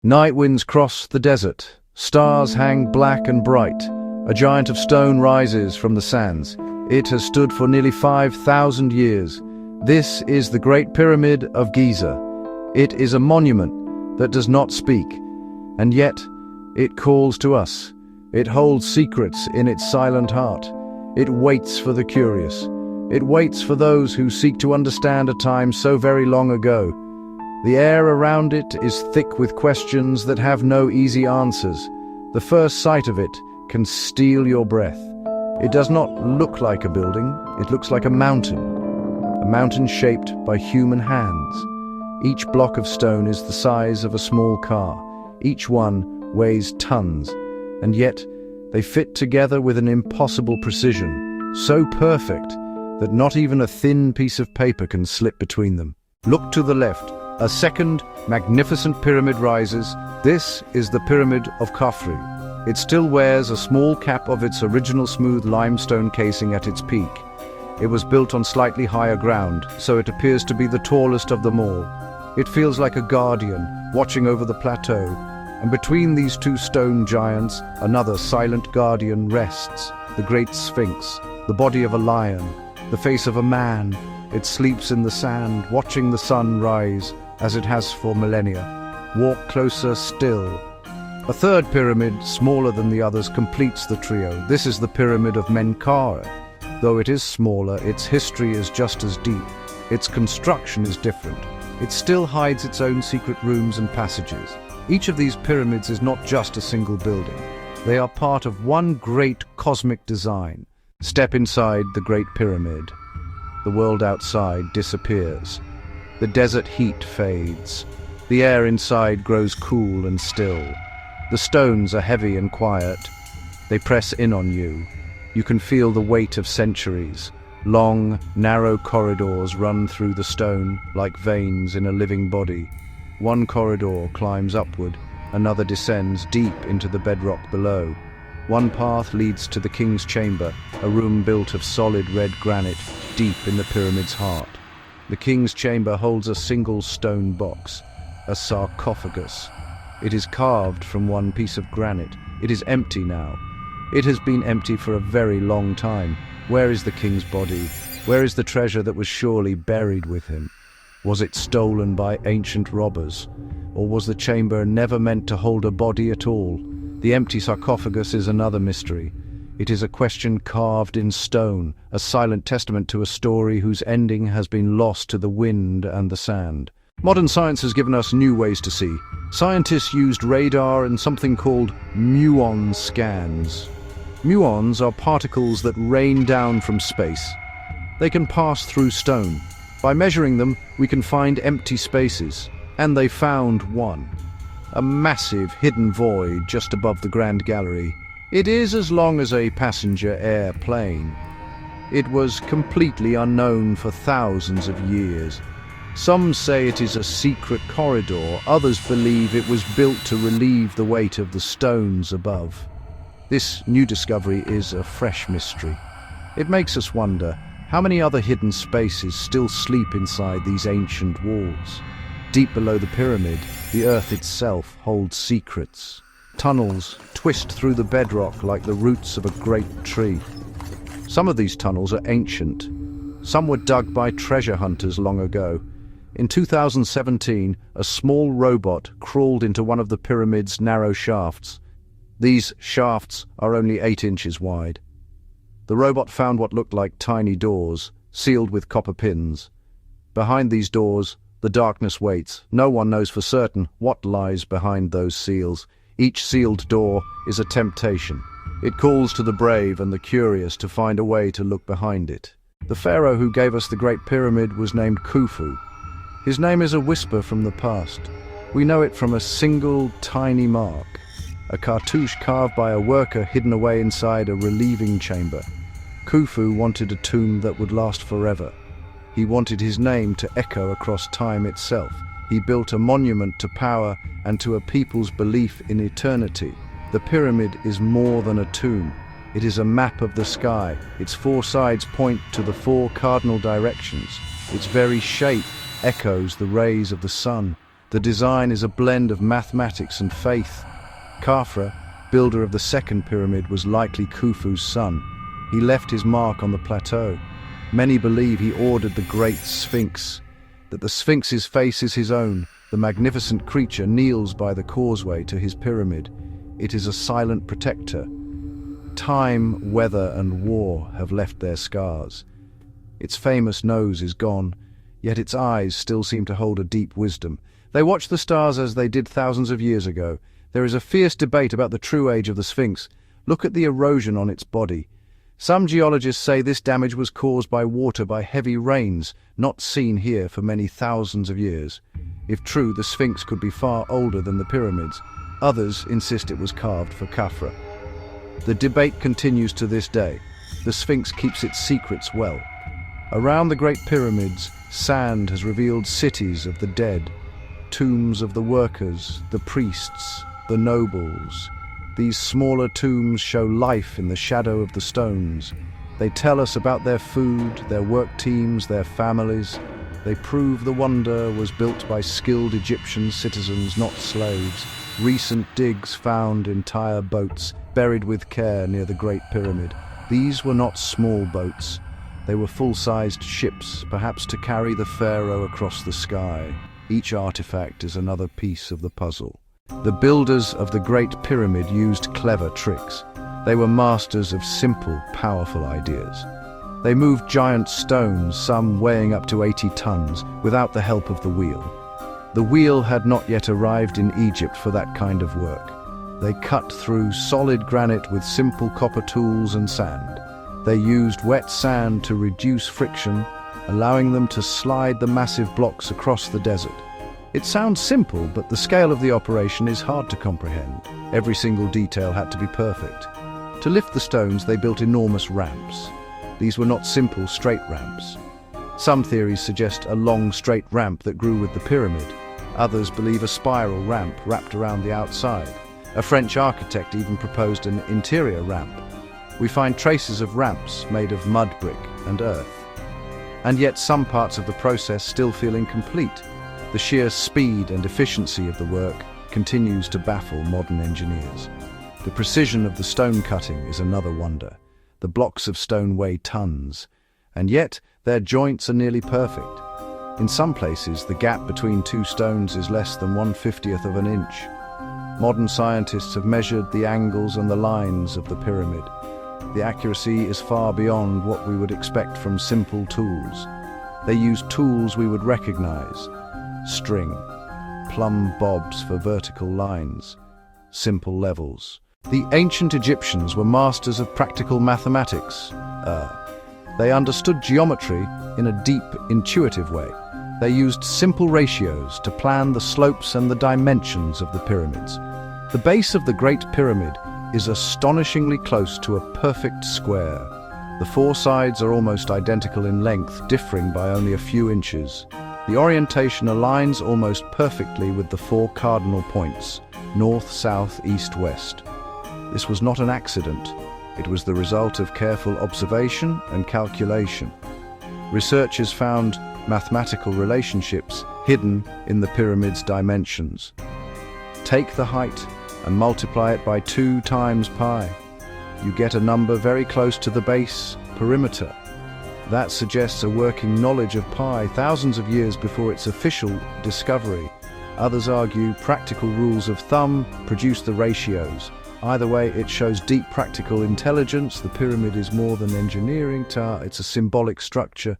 Night winds cross the desert. Stars hang black and bright. A giant of stone rises from the sands. It has stood for nearly 5,000 years. This is the Great Pyramid of Giza. It is a monument that does not speak, and yet it calls to us. It holds secrets in its silent heart. It waits for the curious. It waits for those who seek to understand a time so very long ago. The air around it is thick with questions that have no easy answers. The first sight of it can steal your breath. It does not look like a building, it looks like a mountain shaped by human hands. Each block of stone is the size of a small car. Each one weighs tons, and yet they fit together with an impossible precision, so perfect that not even a thin piece of paper can slip between them. Look to the left. A second magnificent pyramid rises. This is the Pyramid of Khafre. It still wears a small cap of its original smooth limestone casing at its peak. It was built on slightly higher ground, so it appears to be the tallest of them all. It feels like a guardian watching over the plateau, and between these two stone giants, another silent guardian rests, the great Sphinx, the body of a lion, the face of a man. It sleeps in the sand, watching the sun rise, as it has for millennia. Walk closer still. A third pyramid, smaller than the others, completes the trio. This is the Pyramid of Menkaure. Though it is smaller, its history is just as deep. Its construction is different. It still hides its own secret rooms and passages. Each of these pyramids is not just a single building. They are part of one great cosmic design. Step inside the Great Pyramid. The world outside disappears. The desert heat fades. The air inside grows cool and still. The stones are heavy and quiet. They press in on you. You can feel the weight of centuries. Long, narrow corridors run through the stone like veins in a living body. One corridor climbs upward, another descends deep into the bedrock below. One path leads to the king's chamber, a room built of solid red granite deep in the pyramid's heart. The king's chamber holds a single stone box, a sarcophagus. It is carved from one piece of granite. It is empty now. It has been empty for a very long time. Where is the king's body? Where is the treasure that was surely buried with him? Was it stolen by ancient robbers? Or was the chamber never meant to hold a body at all? The empty sarcophagus is another mystery. It is a question carved in stone, a silent testament to a story whose ending has been lost to the wind and the sand. Modern science has given us new ways to see. Scientists used radar and something called muon scans. Muons are particles that rain down from space. They can pass through stone. By measuring them, we can find empty spaces. And they found one. A massive hidden void just above the Grand Gallery. It is as long as a passenger airplane. It was completely unknown for thousands of years. Some say it is a secret corridor, others believe it was built to relieve the weight of the stones above. This new discovery is a fresh mystery. It makes us wonder how many other hidden spaces still sleep inside these ancient walls. Deep below the pyramid, the earth itself holds secrets. Tunnels twist through the bedrock like the roots of a great tree. Some of these tunnels are ancient. Some were dug by treasure hunters long ago. In 2017, a small robot crawled into one of the pyramid's narrow shafts. These shafts are only 8 inches wide. The robot found what looked like tiny doors, sealed with copper pins. Behind these doors, the darkness waits. No one knows for certain what lies behind those seals. Each sealed door is a temptation. It calls to the brave and the curious to find a way to look behind it. The pharaoh who gave us the Great Pyramid was named Khufu. His name is a whisper from the past. We know it from a single tiny mark, a cartouche carved by a worker hidden away inside a relieving chamber. Khufu wanted a tomb that would last forever. He wanted his name to echo across time itself. He built a monument to power and to a people's belief in eternity. The pyramid is more than a tomb. It is a map of the sky. Its 4 sides point to the 4 cardinal directions. Its very shape echoes the rays of the sun. The design is a blend of mathematics and faith. Khafra, builder of the second pyramid, was likely Khufu's son. He left his mark on the plateau. Many believe he ordered the Great Sphinx, that the Sphinx's face is his own. The magnificent creature kneels by the causeway to his pyramid. It is a silent protector. Time, weather, and war have left their scars. Its famous nose is gone, yet its eyes still seem to hold a deep wisdom. They watch the stars as they did thousands of years ago. There is a fierce debate about the true age of the Sphinx. Look at the erosion on its body. Some geologists say this damage was caused by water, by heavy rains, not seen here for many thousands of years. If true, the Sphinx could be far older than the pyramids. Others insist it was carved for Khafra. The debate continues to this day. The Sphinx keeps its secrets well. Around the Great Pyramids, sand has revealed cities of the dead, tombs of the workers, the priests, the nobles. These smaller tombs show life in the shadow of the stones. They tell us about their food, their work teams, their families. They prove the wonder was built by skilled Egyptian citizens, not slaves. Recent digs found entire boats buried with care near the Great Pyramid. These were not small boats. They were full-sized ships, perhaps to carry the pharaoh across the sky. Each artifact is another piece of the puzzle. The builders of the Great Pyramid used clever tricks. They were masters of simple, powerful ideas. They moved giant stones, some weighing up to 80 tons, without the help of the wheel. The wheel had not yet arrived in Egypt for that kind of work. They cut through solid granite with simple copper tools and sand. They used wet sand to reduce friction, allowing them to slide the massive blocks across the desert. It sounds simple, but the scale of the operation is hard to comprehend. Every single detail had to be perfect. To lift the stones, they built enormous ramps. These were not simple, straight ramps. Some theories suggest a long, straight ramp that grew with the pyramid. Others believe a spiral ramp wrapped around the outside. A French architect even proposed an interior ramp. We find traces of ramps made of mud brick and earth. And yet some parts of the process still feel incomplete. The sheer speed and efficiency of the work continues to baffle modern engineers. The precision of the stone cutting is another wonder. The blocks of stone weigh tons, and yet their joints are nearly perfect. In some places, the gap between two stones is less than 1/50th of an inch. Modern scientists have measured the angles and the lines of the pyramid. The accuracy is far beyond what we would expect from simple tools. They used tools we would recognize: string, plumb bobs for vertical lines, simple levels. The ancient Egyptians were masters of practical mathematics. They understood geometry in a deep, intuitive way. They used simple ratios to plan the slopes and the dimensions of the pyramids. The base of the Great Pyramid is astonishingly close to a perfect square. The four sides are almost identical in length, differing by only a few inches. The orientation aligns almost perfectly with the four cardinal points: north, south, east, west. This was not an accident. It was the result of careful observation and calculation. Researchers found mathematical relationships hidden in the pyramid's dimensions. Take the height and multiply it by 2 times pi. You get a number very close to the base perimeter. That suggests a working knowledge of pi thousands of years before its official discovery. Others argue practical rules of thumb produce the ratios. Either way, it shows deep practical intelligence. The pyramid is more than engineering, it's a symbolic structure.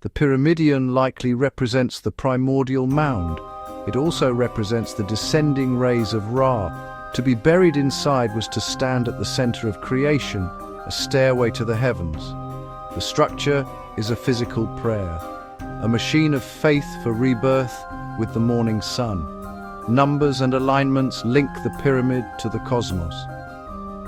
The pyramidion likely represents the primordial mound. It also represents the descending rays of Ra. To be buried inside was to stand at the center of creation, a stairway to the heavens. The structure is a physical prayer, a machine of faith for rebirth with the morning sun. Numbers and alignments link the pyramid to the cosmos.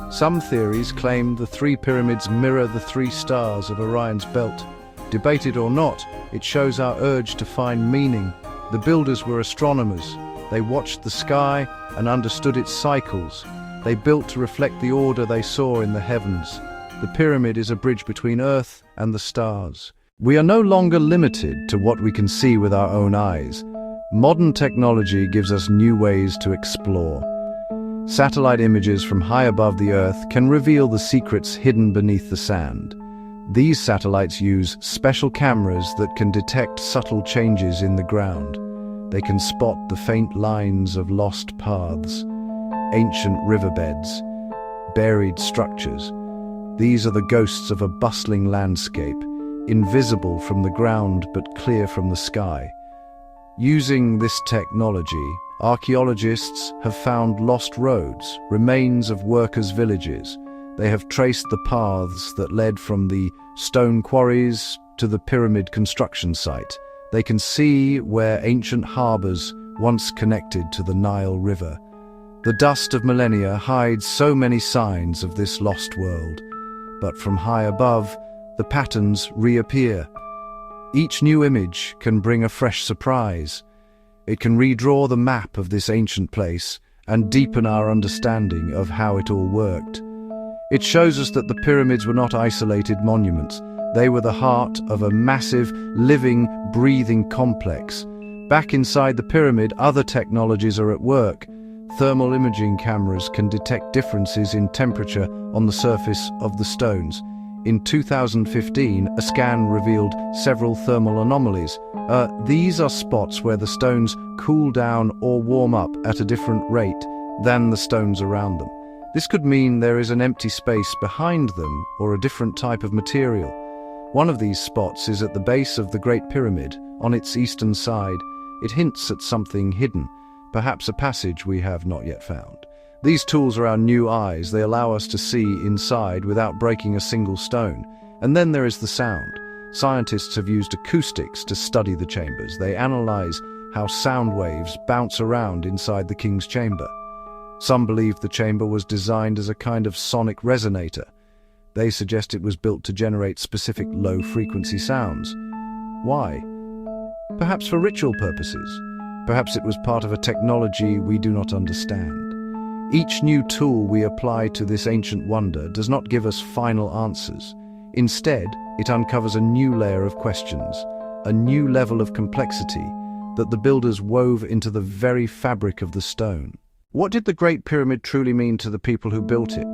Some theories claim the 3 pyramids mirror the 3 stars of Orion's belt. Debated or not, it shows our urge to find meaning. The builders were astronomers. They watched the sky and understood its cycles. They built to reflect the order they saw in the heavens. The pyramid is a bridge between Earth and the stars. We are no longer limited to what we can see with our own eyes. Modern technology gives us new ways to explore. Satellite images from high above the Earth can reveal the secrets hidden beneath the sand. These satellites use special cameras that can detect subtle changes in the ground. They can spot the faint lines of lost paths, ancient riverbeds, buried structures. These are the ghosts of a bustling landscape, invisible from the ground but clear from the sky. Using this technology, archaeologists have found lost roads, remains of workers' villages. They have traced the paths that led from the stone quarries to the pyramid construction site. They can see where ancient harbors once connected to the Nile River. The dust of millennia hides so many signs of this lost world, but from high above, the patterns reappear. Each new image can bring a fresh surprise. It can redraw the map of this ancient place and deepen our understanding of how it all worked. It shows us that the pyramids were not isolated monuments. They were the heart of a massive, living, breathing complex. Back inside the pyramid, other technologies are at work. Thermal imaging cameras can detect differences in temperature on the surface of the stones. In 2015, a scan revealed several thermal anomalies. These are spots where the stones cool down or warm up at a different rate than the stones around them. This could mean there is an empty space behind them or a different type of material. One of these spots is at the base of the Great Pyramid, on its eastern side. It hints at something hidden, perhaps a passage we have not yet found. These tools are our new eyes. They allow us to see inside without breaking a single stone. And then there is the sound. Scientists have used acoustics to study the chambers. They analyze how sound waves bounce around inside the king's chamber. Some believe the chamber was designed as a kind of sonic resonator. They suggest it was built to generate specific low-frequency sounds. Why? Perhaps for ritual purposes. Perhaps it was part of a technology we do not understand. Each new tool we apply to this ancient wonder does not give us final answers. Instead, it uncovers a new layer of questions, a new level of complexity that the builders wove into the very fabric of the stone. What did the Great Pyramid truly mean to the people who built it?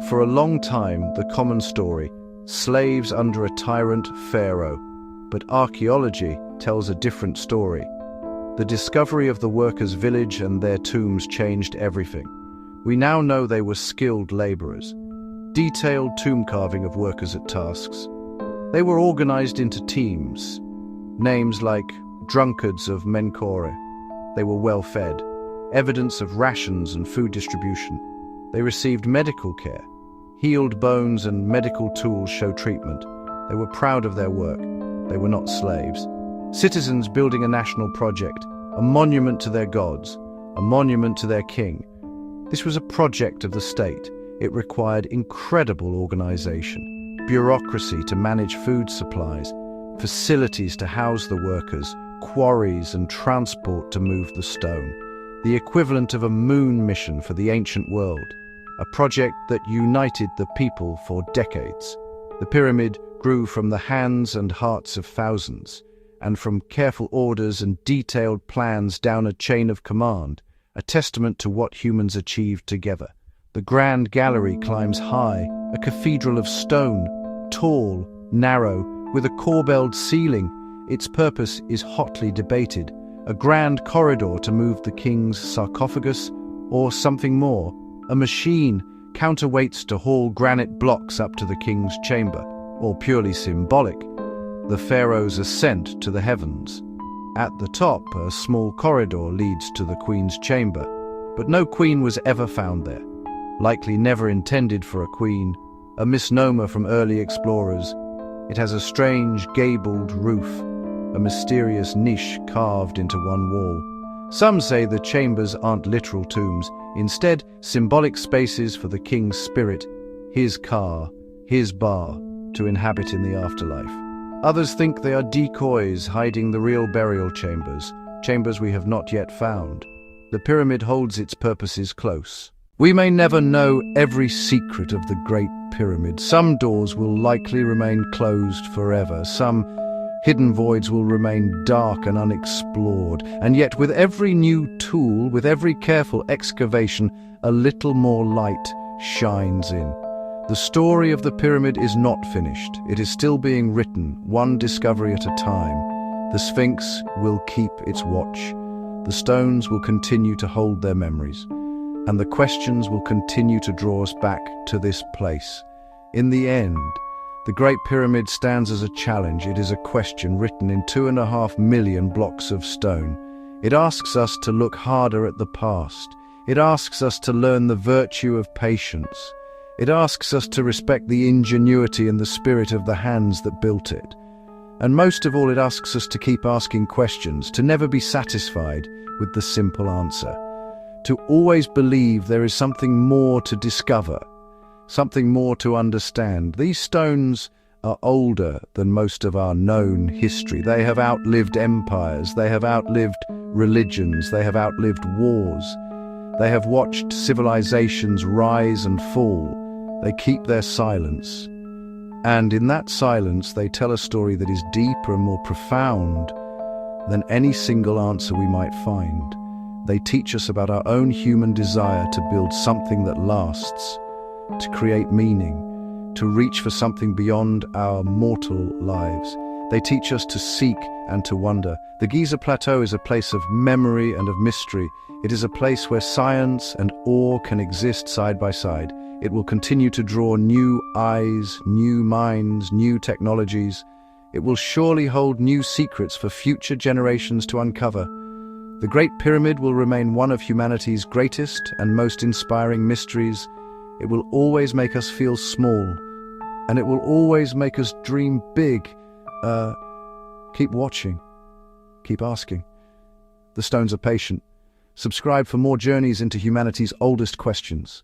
For a long time, the common story, slaves under a tyrant pharaoh. But archaeology tells a different story. The discovery of the workers' village and their tombs changed everything. We now know they were skilled laborers. Detailed tomb carving of workers at tasks. They were organized into teams. Names like drunkards of Menkore. They were well fed. Evidence of rations and food distribution. They received medical care. Healed bones and medical tools show treatment. They were proud of their work. They were not slaves. Citizens building a national project, a monument to their gods, a monument to their king. This was a project of the state. It required incredible organization, bureaucracy to manage food supplies, facilities to house the workers, quarries and transport to move the stone. The equivalent of a moon mission for the ancient world, a project that united the people for decades. The pyramid grew from the hands and hearts of thousands, and from careful orders and detailed plans down a chain of command, a testament to what humans achieved together. The Grand Gallery climbs high, a cathedral of stone, tall, narrow, with a corbelled ceiling. Its purpose is hotly debated. A grand corridor to move the king's sarcophagus, or something more, a machine, counterweights to haul granite blocks up to the king's chamber, or purely symbolic, the pharaoh's ascent to the heavens. At the top, a small corridor leads to the queen's chamber, but no queen was ever found there. Likely never intended for a queen, a misnomer from early explorers. It has a strange gabled roof, a mysterious niche carved into one wall. Some say the chambers aren't literal tombs, instead symbolic spaces for the king's spirit, his car, his bar, to inhabit in the afterlife. Others think they are decoys hiding the real burial chambers, chambers we have not yet found. The pyramid holds its purposes close. We may never know every secret of the Great Pyramid. Some doors will likely remain closed forever. Some Hidden voids will remain dark and unexplored, and yet with every new tool, with every careful excavation, a little more light shines in. The story of the pyramid is not finished. It is still being written, one discovery at a time. The Sphinx will keep its watch. The stones will continue to hold their memories, and the questions will continue to draw us back to this place. In the end, the Great Pyramid stands as a challenge. It is a question written in 2.5 million blocks of stone. It asks us to look harder at the past. It asks us to learn the virtue of patience. It asks us to respect the ingenuity and the spirit of the hands that built it. And most of all, it asks us to keep asking questions, to never be satisfied with the simple answer, to always believe there is something more to discover, something more to understand. These stones are older than most of our known history. They have outlived empires, they have outlived religions, they have outlived wars. They have watched civilizations rise and fall. They keep their silence. And in that silence, they tell a story that is deeper and more profound than any single answer we might find. They teach us about our own human desire to build something that lasts, to create meaning, to reach for something beyond our mortal lives. They teach us to seek and to wonder. The Giza Plateau is a place of memory and of mystery. It is a place where science and awe can exist side by side. It will continue to draw new eyes, new minds, new technologies. It will surely hold new secrets for future generations to uncover. The Great Pyramid will remain one of humanity's greatest and most inspiring mysteries. It will always make us feel small, and it will always make us dream big. Keep watching. Keep asking. The stones are patient. Subscribe for more journeys into humanity's oldest questions.